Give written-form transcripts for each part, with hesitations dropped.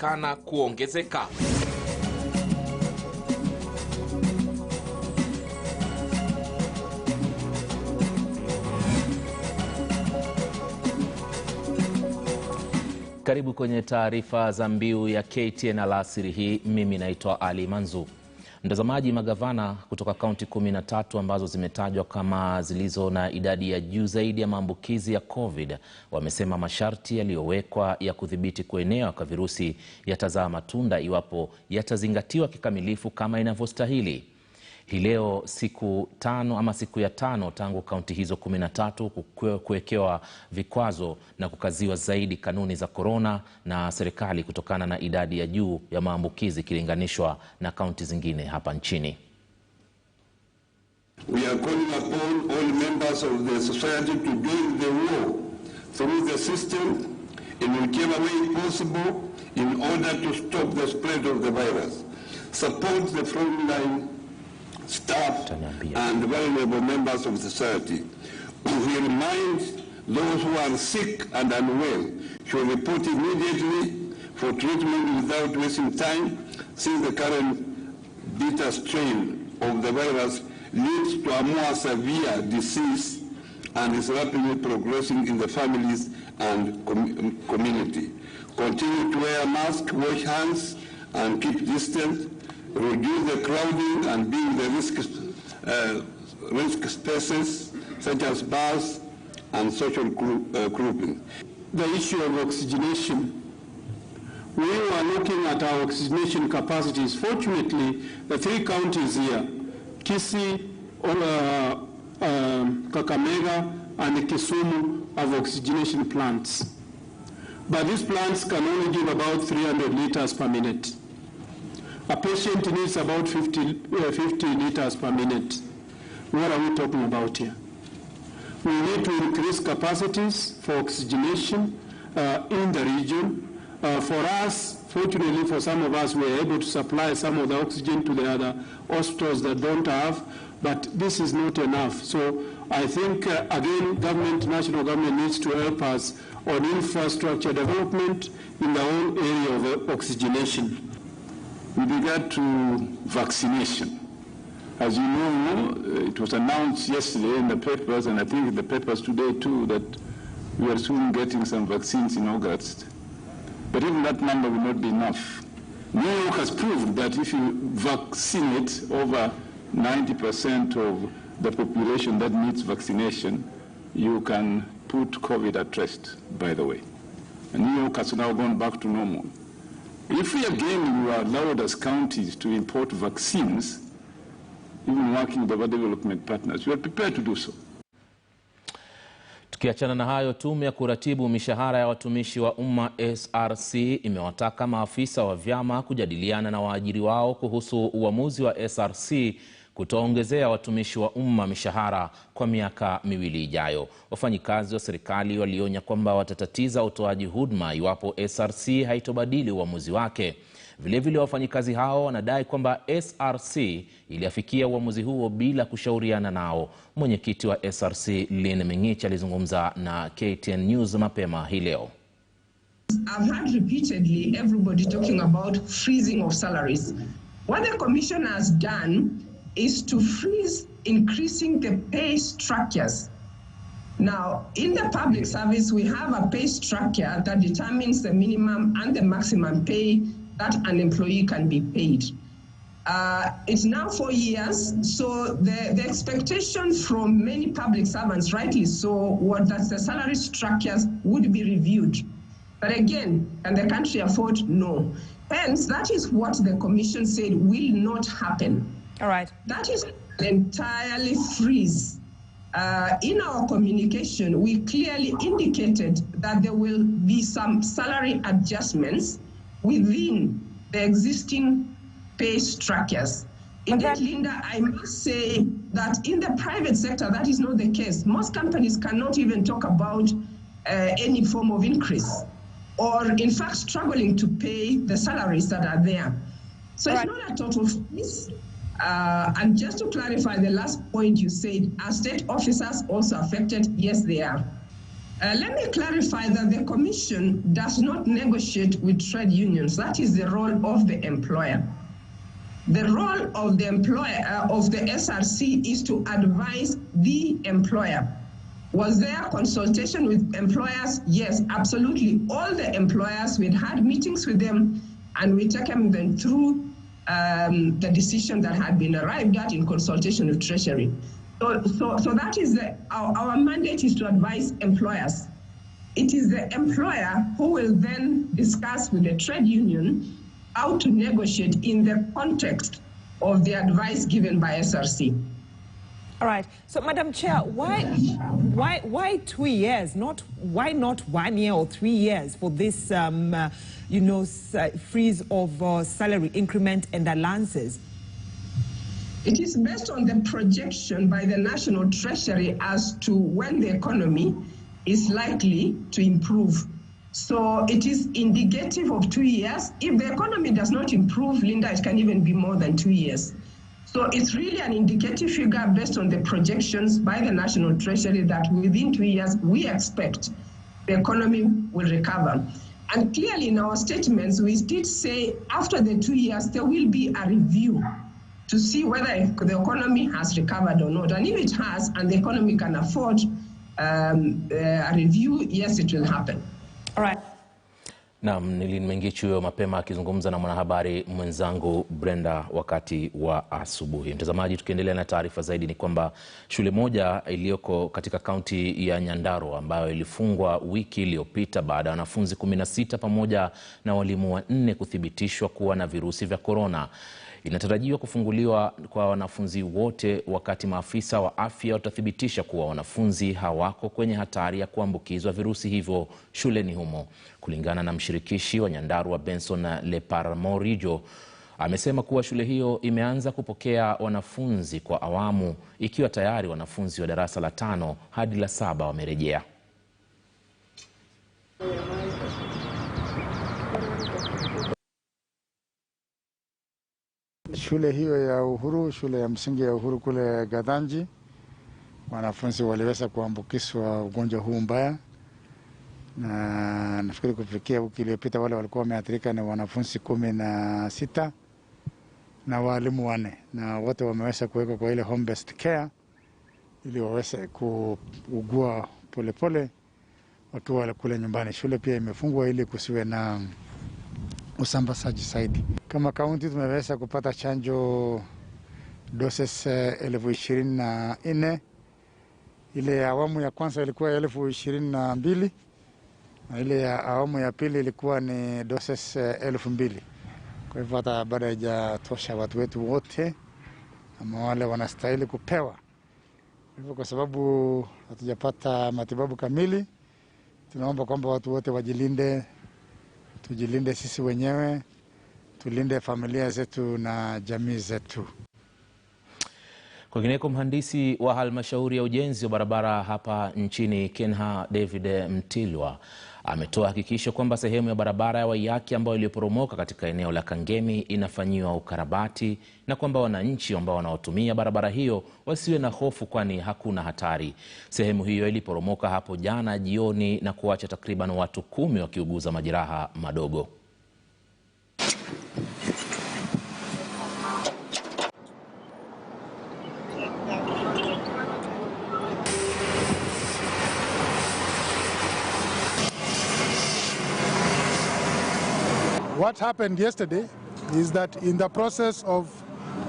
zinaonekana kuongezeka. Karibu kwenye taarifa za mbiu ya KTN alasiri hii. Mimi naitwa Ali Manzu. Mtazamaji, magavana kutoka kaunti 13 ambazo zimetajwa kama zilizo na idadi ya juu zaidi ya maambukizi ya COVID wamesema masharti yaliyowekwa ya kudhibiti kuenea kwa virusi yatazaa matunda iwapo yatazingatiwa kikamilifu kama inavyostahili. Hii leo siku ya tano tangu kaunti hizo 13 kuwekewa vikwazo na kukaziwa zaidi kanuni za Korona na serikali kutokana na idadi ya juu ya maambukizi ikilinganishwa na kaunti zingine hapa nchini. We are calling upon all members of the society to join the war through the system in whichever way possible in order to stop the spread of the virus. Support the frontline staff and vulnerable members of society. We remind those who are sick and unwell should report immediately for treatment without wasting time, since the current beta strain of the virus leads to a more severe disease and is rapidly progressing in the families and community. Continue to wear a mask, wash hands, and keep distance. Reduce the crowding and be in the risk spaces such as bars and social grouping. The issue of oxygenation. We were looking at our oxygenation capacities. Fortunately, the 3 counties here, Kisii, Kakamega, and Kisumu, have oxygenation plants. But these plants can only give about 300 liters per minute. A patient needs about 50 liters per minute. What are we talking about here? We need to increase capacities for oxygenation in the region. For us, fortunately for some of us, we are able to supply some of the oxygen to the other hospitals that don't have, but this is not enough. So I think, again, national government needs to help us on infrastructure development in the whole area of oxygenation. With regard to vaccination, as you know, it was announced yesterday in the papers, and I think in the papers today too, that we are soon getting some vaccines in August. But even that number will not be enough. New York has proved that if you vaccinate over 90% of the population that needs vaccination, you can put COVID at rest, by the way. And New York has now gone back to normal. If we again were allowed as counties to import vaccines, even working with our development partners, we are prepared to do so. Tukiachana na hayo, tume ya kuratibu mishahara ya watumishi wa umma SRC imewataka maafisa wa vyama kujadiliana na waajiri wao kuhusu uamuzi wa SRC kutoongezea watumishi wa umma mishahara kwa miaka 2 ijayo. Wafanyikazi wa serikali walionya kwamba watatatiza utoaji huduma iwapo SRC haitobadili uamuzi wake. Vilevile wafanyikazi hao wanadai kwamba SRC iliafikia uamuzi huo bila kushauriana nao. Mwenyekiti wa SRC Lynn Mengich alizungumza na KTN News mapema hii leo. I've heard repeatedly everybody talking about freezing of salaries. What the commission has done is to freeze increasing the pay structures. Now, in the public service, we have a pay structure that determines the minimum and the maximum pay that an employee can be paid. It's now 4 years, so the expectation from many public servants, rightly so, was that the salary structures would be reviewed. But again, can the country afford? No. Hence, that is what the commission said will not happen. All right. That is entirely freeze. In our communication, we clearly indicated that there will be some salary adjustments within the existing pay structures. Indeed, Linda, I must say that in the private sector, that is not the case. Most companies cannot even talk about any form of increase, or in fact struggling to pay the salaries that are there. So it's not a total freeze. And just to clarify the last point you said, are state officers also affected? Yes, they are. Let me clarify that the Commission does not negotiate with trade unions. That is the role of the employer. The role of the employer, of the SRC, is to advise the employer. Was there consultation with employers? Yes, absolutely. All the employers, we had meetings with them, and we taken them through the decision that had been arrived at in consultation with Treasury. So that is our mandate is to advise employers. It is the employer who will then discuss with the trade union how to negotiate in the context of the advice given by SRC. All right. So, Madam Chair, why 2 years? Why not 1 year or 3 years for this, freeze of salary increment and allowances? It is based on the projection by the National Treasury as to when the economy is likely to improve. So it is indicative of 2 years. If the economy does not improve, Linda, it can even be more than 2 years. So it's really an indicative figure based on the projections by the National Treasury that within 2 years, we expect the economy will recover. And clearly in our statements, we did say after the 2 years, there will be a review to see whether the economy has recovered or not. And if it has, and the economy can afford a review, yes, it will happen. All right. Naam, nilimmengichu huyo mapema akizungumza na mwanahabari mwenzangu Brenda wakati wa asubuhi. Mtazamaji, tukiendelea na taarifa zaidi ni kwamba shule moja iliyoko katika kaunti ya Nyandarua ambayo ilifungwa wiki iliyopita baada ya wanafunzi 16 pamoja na walimu 4 kuthibitishwa kuwa na virusi vya Korona inatarajiwa kufunguliwa kwa wanafunzi wote wakati maafisa wa afya watathibitisha kuwa wanafunzi hawako kwenye hatari ya kuambukizwa virusi hivyo shuleni humo. Kulingana na mshirikishi wa Nyandarua Benson Leparamorijo, amesema kuwa shule hiyo imeanza kupokea wanafunzi kwa awamu ikiwa tayari wanafunzi wa darasa la 5 hadi la 7 wamerejea. Shule hiyo ya Uhuru, shule ya msingi ya Uhuru kule Gadanji, wanafunzi waliweza kuambukizwa ugonjwa huu mbaya, na nafikiri kufikia wiki iliyopita wale walikuwa wameathirika ni wanafunzi 16 na walimu 4, na wote wameweza kuwekwa kwa ile home based care ili waweze kuugua polepole wakiwa kule nyumbani. Shule pia imefungwa ili kusiwe na usambazaji zaidi. Kama kaunti tumeweza kupata chanjo doses 24,000. Ile awamu ya kwanza ilikuwa 22,000 na ile ya awamu ya pili ilikuwa ni doses 2,000. Kwa hivyo hata bado haijatosha watu wetu wote ama wale wanastahili kupewa. Hivyo kwa sababu hatujapata matibabu kamili, tunaomba kwamba watu wote wajilinde, tujilinde sisi wenyewe, tulinde familia zetu na jamii zetu. Kwingineko, mhandisi wa halmashauri ya ujenzi wa barabara hapa nchini Kenya David Mtilwa ametoa hakikisho kwamba sehemu ya barabara ya Waiyaki ambayo iliyoporomoka katika eneo la Kangemi inafanyiwa ukarabati na kwamba wananchi ambao wanaotumia barabara hiyo wasiwe na hofu kwani hakuna hatari. Sehemu hiyo iliporomoka hapo jana jioni na kuacha takriban watu 10 wakiuguza majeraha madogo. What happened yesterday is that in the process of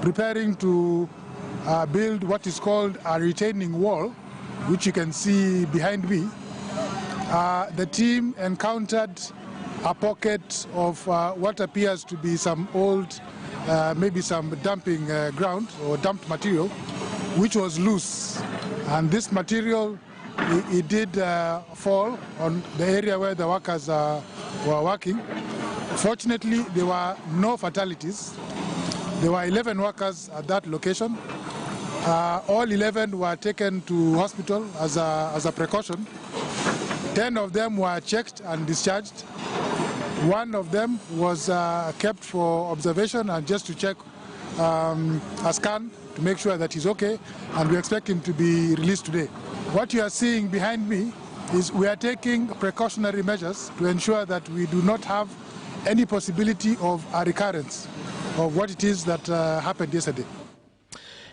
preparing to build what is called a retaining wall, which you can see behind me, the team encountered a pocket of what appears to be some old, maybe some dumping ground or dumped material, which was loose. And this material, it did fall on the area where the workers were working. Fortunately, there were no fatalities. There were 11 workers at that location. All 11 were taken to hospital as a precaution. 10 of them were checked and discharged. 1 of them was kept for observation and just to check a scan to make sure that he's okay, and we expect him to be released today. What you are seeing behind me is we are taking precautionary measures to ensure that we do not have any possibility of a recurrence of what it is that happened yesterday.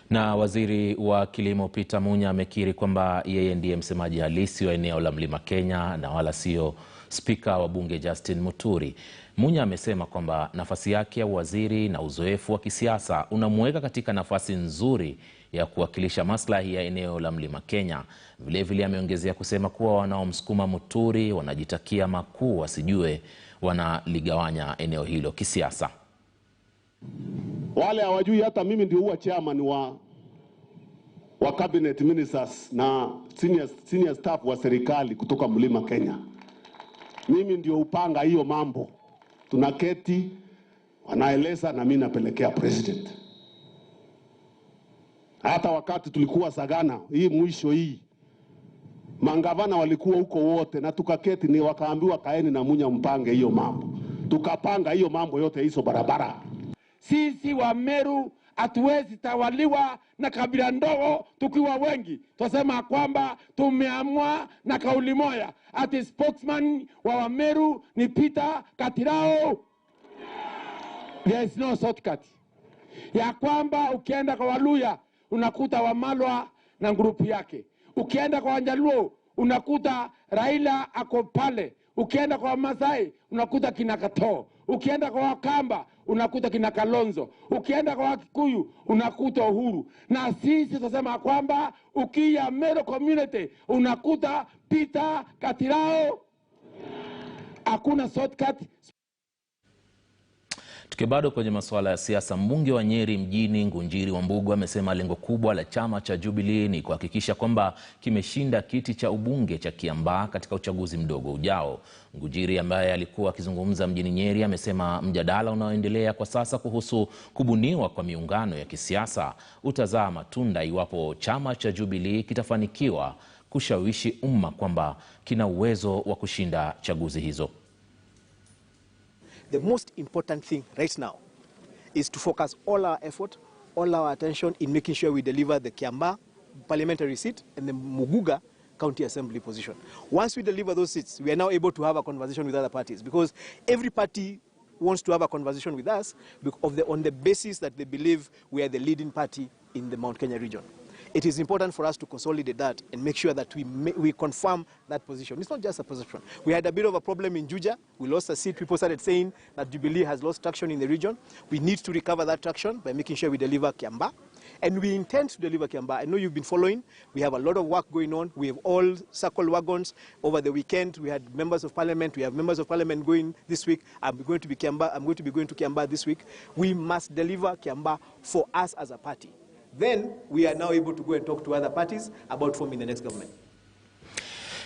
Na waziri wa kilimo Peter Munya amekiri kwamba yeye ndiye msemaji halisi wa eneo la Mlima Kenya na wala sio spika wa bunge Justin Muturi. Munya amesema kwamba nafasi yake ya waziri na uzoefu wa kisiasa unamweka katika nafasi nzuri ya kuwakilisha maslahi ya eneo la Mlima Kenya. Vile vile ameongezea kusema kuwa wanaomsukuma Muturi wanajitakia makuu wasijue wanaligawanya eneo hilo kisiasa. Wale hawajui hata mimi ndio huwa chairman wa cabinet ministers na senior staff wa serikali kutoka Mlima Kenya. Mimi ndio upanga hiyo mambo. Tunaketi, wanaeleza na mimi napelekea president. Hata wakati tulikuwa Sagana, hii mwisho hii, Magavana walikuwa huko wote na tukaketi ni wakaambiwa kaeni na Munya mpange hiyo mambo. Tukapanga hiyo mambo yote hizo barabara. Sisi wa Meru hatuwezi tawaliwa na kabila ndogo tukiwa wengi. Tunasema kwamba tumeamua na kauli moja ati spokesman wa Meru ni Peter Katirao. There is no shortcut. Ya kwamba ukienda kwa Waluya unakuta Wamalwa na grupu yake. Ukienda kwa Wanjaluo unakuta Raila ako pale. Ukienda kwa Masai unakuta kina Katoo. Ukienda kwa Wakamba unakuta kina Kalonzo. Ukienda kwa Wakikuyu unakuta Uhuru. Na sisi tunasema kwamba ukia Meru community unakuta Peter Katirao. Hakuna shortcut. Tukibado kwenye masuala ya siasa, mbunge wa Nyeri mjini Ngunjiri Wambugu amesema lengo kubwa la chama cha Jubilee ni kuhakikisha kwamba kimeshinda kiti cha ubunge cha Kiambaa katika uchaguzi mdogo ujao. Ngunjiri ambaye alikuwa akizungumza mjini Nyeri amesema mjadala unaoendelea kwa sasa kuhusu kubuniwa kwa miungano ya kisiasa utazaa matunda iwapo chama cha Jubilee kitafanikiwa kushawishi umma kwamba kina uwezo wa kushinda chaguzi hizo. The most important thing right now is to focus all our effort, all our attention in making sure we deliver the Kiambaa parliamentary seat and the Muguga County Assembly position. Once we deliver those seats, we are now able to have a conversation with other parties because every party wants to have a conversation with us on the basis that they believe we are the leading party in the Mount Kenya region. It is important for us to consolidate that and make sure that we confirm that position. It's not just a position. We had a bit of a problem in Juja. We lost a seat. People started saying that Jubilee has lost traction in the region. We need to recover that traction by making sure we deliver Kiambaa. And we intend to deliver Kiambaa. I know you've been following. We have a lot of work going on. We have all circle wagons over the weekend. We had members of parliament. We have members of parliament going this week. I'm going to be going to Kiambaa this week. We must deliver Kiambaa for us as a party. Then we are now able to go and talk to other parties about forming the next government.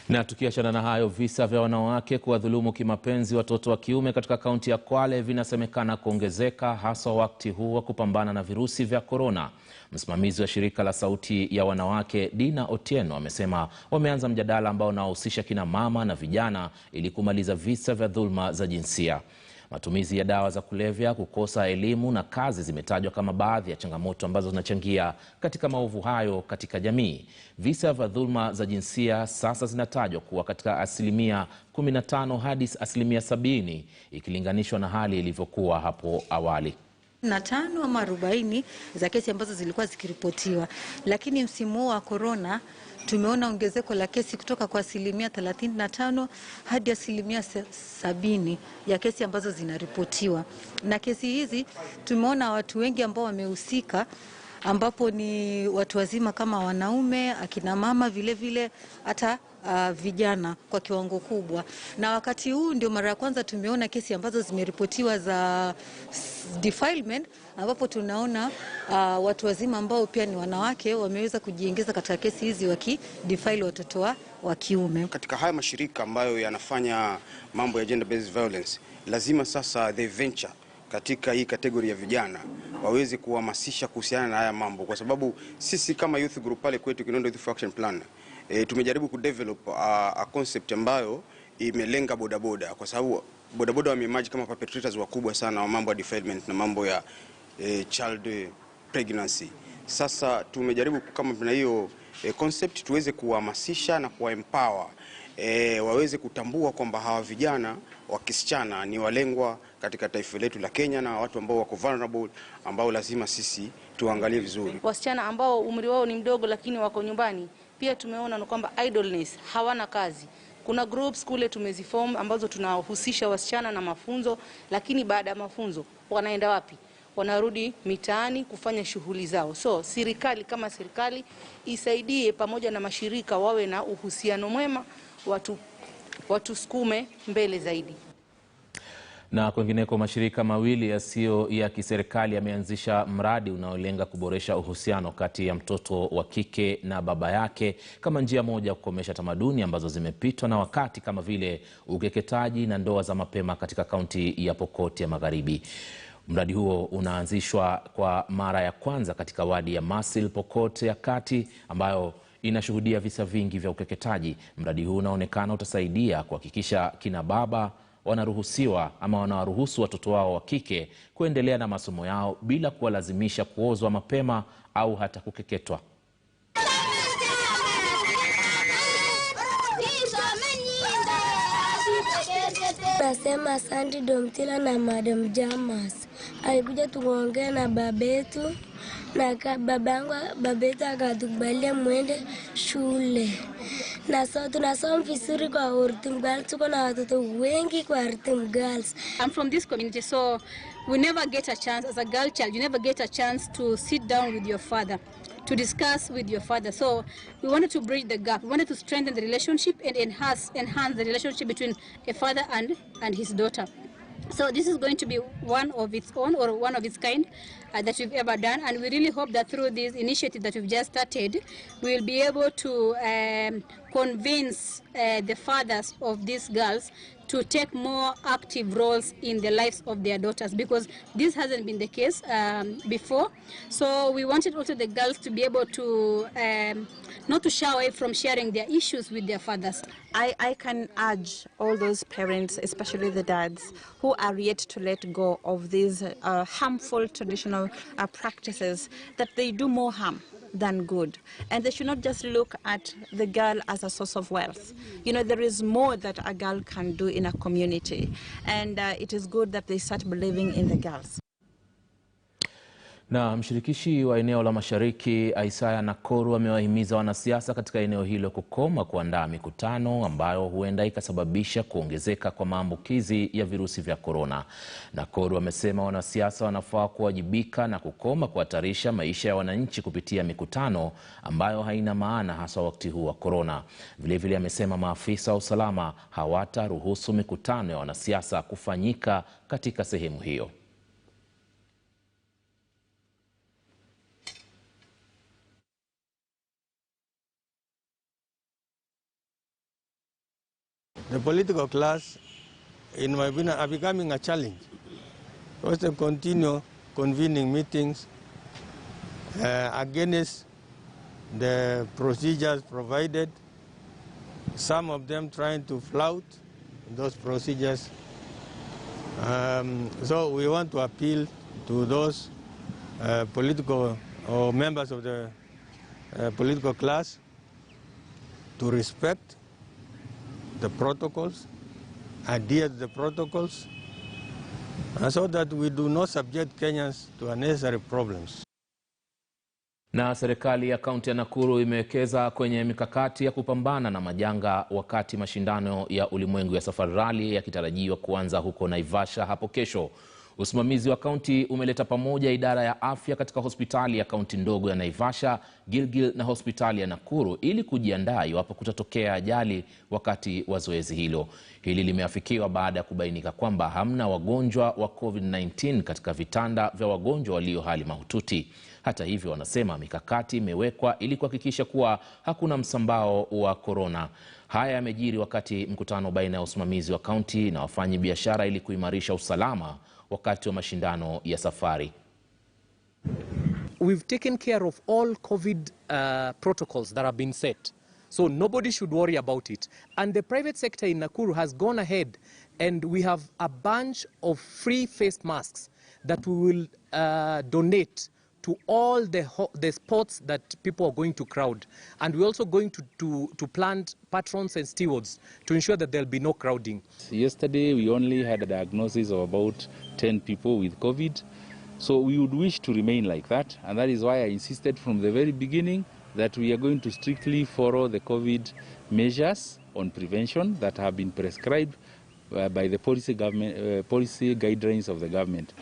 Na tukiachana na hayo, visa vya wanawake kuwadhulumu kimapenzi watoto wa kiume katika kaunti ya Kwale vinasemekana kuongezeka hasa wakati huu wa kupambana na virusi vya Korona. Msimamizi wa shirika la Sauti ya Wanawake Dina Otieno amesema wameanza mjadala ambao unahusisha kina mama na vijana ili kumaliza visa vya dhulma za jinsia. Matumizi ya dawa za kulevya, kukosa elimu na kazi zimetajwa kama baadhi ya changamoto ambazo zinachangia katika maovu hayo katika jamii. Visa vya dhulma za jinsia sasa zinatajwa kuwa katika 15% hadi 70% ikilinganishwa na hali ilivyokuwa hapo awali. Na 5 ama 40 za kesi ambazo zilikuwa zikiripotiwa, lakini msimu wa Korona tumeona ongezeko la kesi kutoka kwa 35% hadi 70% ya kesi ambazo zinaripotiwa. Na kesi hizi tumeona watu wengi ambao wamehusika, ambapo ni watu wazima kama wanaume, akina mama, vile vile hata vijana kwa kiwango kubwa. Na wakati huu ndio mara ya kwanza tumeona kesi ambazo zimeripotiwa za defilement, ambapo tunaona watu wazima ambao pia ni wanawake wameweza kujiingiza katika kesi hizi wakidefile watoto wa kiume. Katika haya mashirika ambayo yanafanya mambo ya gender based violence, lazima sasa they venture katika hii kategori ya vijana waweze kuhamasisha kuhusiana na haya mambo, kwa sababu sisi kama youth group pale kwetu Kinondo Youth Action Plan tumejaribu kudevelop a concept ambayo imelenga bodaboda, kwa sababu bodaboda wameemerge kama perpetrators wakubwa sana wa mambo ya defilement na mambo ya child pregnancy. Sasa tumejaribu kama na hiyo concept tuweze kuhamasisha na kuempower waweze kutambua kwamba hawa vijana wa kisichana ni walengwa katika taifa letu la Kenya na watu ambao wako vulnerable, ambao lazima sisi tuangalie vizuri. Wasichana ambao umri wao ni mdogo lakini wako nyumbani, pia tumeona kwamba idleness, hawana kazi. Kuna groups kule tumeziform ambazo tunahusisha wasichana na mafunzo, lakini baada ya mafunzo wanaenda wapi? Wanarudi mitaani kufanya shughuli zao. So serikali kama serikali isaidie pamoja na mashirika wawe na uhusiano mwema, watu sukume mbele zaidi. Na kwingineko, mashirika mawili yasiyo ya kiserikali yameanzisha mradi unaolenga kuboresha uhusiano kati ya mtoto wa kike na baba yake kama njia moja kukomesha tamaduni ambazo zimepitwa na wakati kama vile ukeketaji na ndoa za mapema katika kaunti ya Pokot ya Magharibi. Mradi huo unaanzishwa kwa mara ya kwanza katika wadi ya Masil, Pokot ya Kati, ambayo inashuhudia visa vingi vya ukeketaji. Mradi huu unaonekana utasaidia kuhakikisha kina baba wanaruhusiwa ama wanawaruhusu watoto wao wa kike kuendelea na masomo yao bila kuwalazimisha kuozwa mapema au hata kukeketwa. Nasema asante Domtila na Madam Jamas. Alikuja tuongea na babetu na babetu akatukubalia mwende shule. Na so tunasoma vizuri kwa Ortum Girls, tuko na watoto wengi kwa Ortum Girls. I'm from this community, so we never get a chance, as a girl child, you never get a chance to sit down with your father, to discuss with your father. So we wanted to bridge the gap. We wanted to strengthen the relationship and enhance the relationship between a father and his daughter. So this is going to be one of its own or one of its kind that we've ever done, and we really hope that through this initiative that we've just started, we'll be able to convince the fathers of these girls to take more active roles in the lives of their daughters, because this hasn't been the case before. So we wanted also the girls to be able to not to shy away from sharing their issues with their fathers. I can urge all those parents, especially the dads, who are yet to let go of these harmful traditional practices, that they do more harm than good. And they should not just look at the girl as a source of wealth. You know, there is more that a girl can do in a community, and it is good that they start believing in the girls. Na mshirikishi wa eneo la Mashariki Isaya Nakuru amewahimiza wanasiasa katika eneo hilo kukoma kuandaa mikutano ambayo huenda ikasababisha kuongezeka kwa maambukizi ya virusi vya korona. Nakuru amesema wanasiasa wanafaa kuwajibika na kukoma kuhatarisha maisha ya wananchi kupitia mikutano ambayo haina maana, hasa wakati huu wa korona. Vilevile amesema maafisa wa usalama hawataruhusu mikutano ya wanasiasa kufanyika katika sehemu hiyo. The political class, in my opinion, are becoming a challenge. Because they continue convening meetings against the procedures provided, some of them trying to flout those procedures. So we want to appeal to those political or members of the political class to respect the protocols, adhere to the protocols, so that we do not subject Kenyans to unnecessary problems. Na serikali ya kaunti ya Nakuru imewekeza kwenye mikakati ya kupambana na majanga wakati mashindano ya ulimwengu ya Safari Rally yakitarajiwa kuanza huko Naivasha hapo kesho. Usimamizi wa kaunti umeleta pamoja idara ya afya katika hospitali ya kaunti ndogo ya Naivasha, Gilgil na hospitali ya Nakuru ili kujiandaa iwapo kutatokea ajali wakati wa zoezi hilo. Hili limeafikiwa baada ya kubainika kwamba hamna wagonjwa wa COVID-19 katika vitanda vya wagonjwa walio hali mahututi. Hata hivyo, wanasema mikakati imewekwa ili kuhakikisha kuwa hakuna msambao wa korona. Haya yamejiri wakati mkutano baina ya usimamizi wa kaunti na wafanyi biashara ili kuimarisha usalama wakati wa mashindano ya safari. We've taken care of all COVID protocols that have been set. So nobody should worry about it. And the private sector in Nakuru has gone ahead, and we have a bunch of free face masks that we will donate to all the spots that people are going to crowd. And we're also going to plant patrons and stewards to ensure that there'll be no crowding. Yesterday, we only had a diagnosis of about 10 people with COVID. So we would wish to remain like that. And that is why I insisted from the very beginning that we are going to strictly follow the COVID measures on prevention that have been prescribed by the policy guidelines of the government.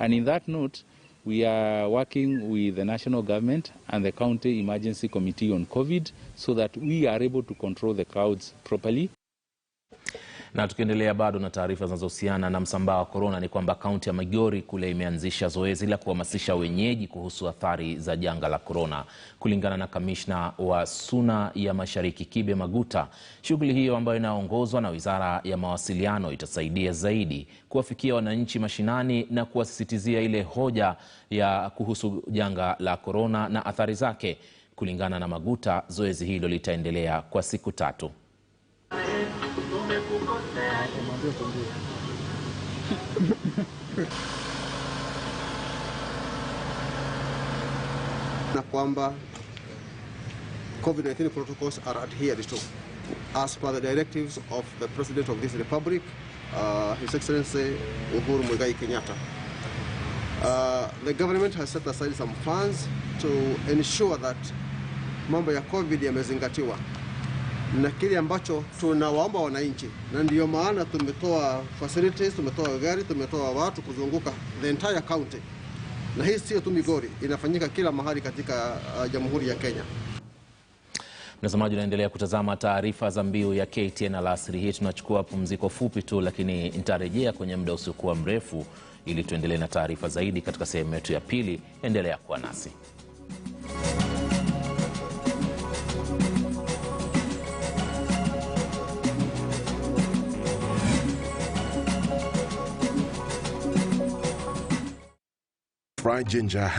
And in that note, we are working with the national government and the county emergency committee on COVID so that we are able to control the crowds properly. Na tukiendelea bado na taarifa zinazohusiana na msambao wa korona ni kwamba kaunti ya Migori kule imeanzisha zoezi la kuhamasisha wenyeji kuhusu athari za janga la korona. Kulingana na kamishna wa Suna ya Mashariki Kibe Maguta, shughuli hiyo ambayo inaongozwa na Wizara ya Mawasiliano itasaidia zaidi kuwafikia wananchi mashinani na kuwasisitizia ile hoja ya kuhusu janga la korona na athari zake. Kulingana na Maguta, zoezi hilo litaendelea kwa siku 3. Na kwamba COVID-19 protocols are adhered to as per the directives of the President of this Republic, His Excellency Uhuru Muigai Kenyatta. The government has set aside some funds to ensure that mambo ya COVID yamezingatiwa. Na kile ambacho tunawaomba wananchi, na ndiyo maana tumetoa facilities, tumetoa gari, tumetoa watu kuzunguka the entire county. Na hii sio tu Migori, inafanyika kila mahali katika Jamhuri ya Kenya. Mtazamaji, unaendelea kutazama taarifa za mbiu ya KTN alasiri hii. Tunachukua pumziko fupi tu, lakini nitarejea kwenye muda usiokuwa mrefu ili tuendelee na taarifa zaidi katika sehemu yetu ya pili. Endelea kuwa nasi. Fried ginger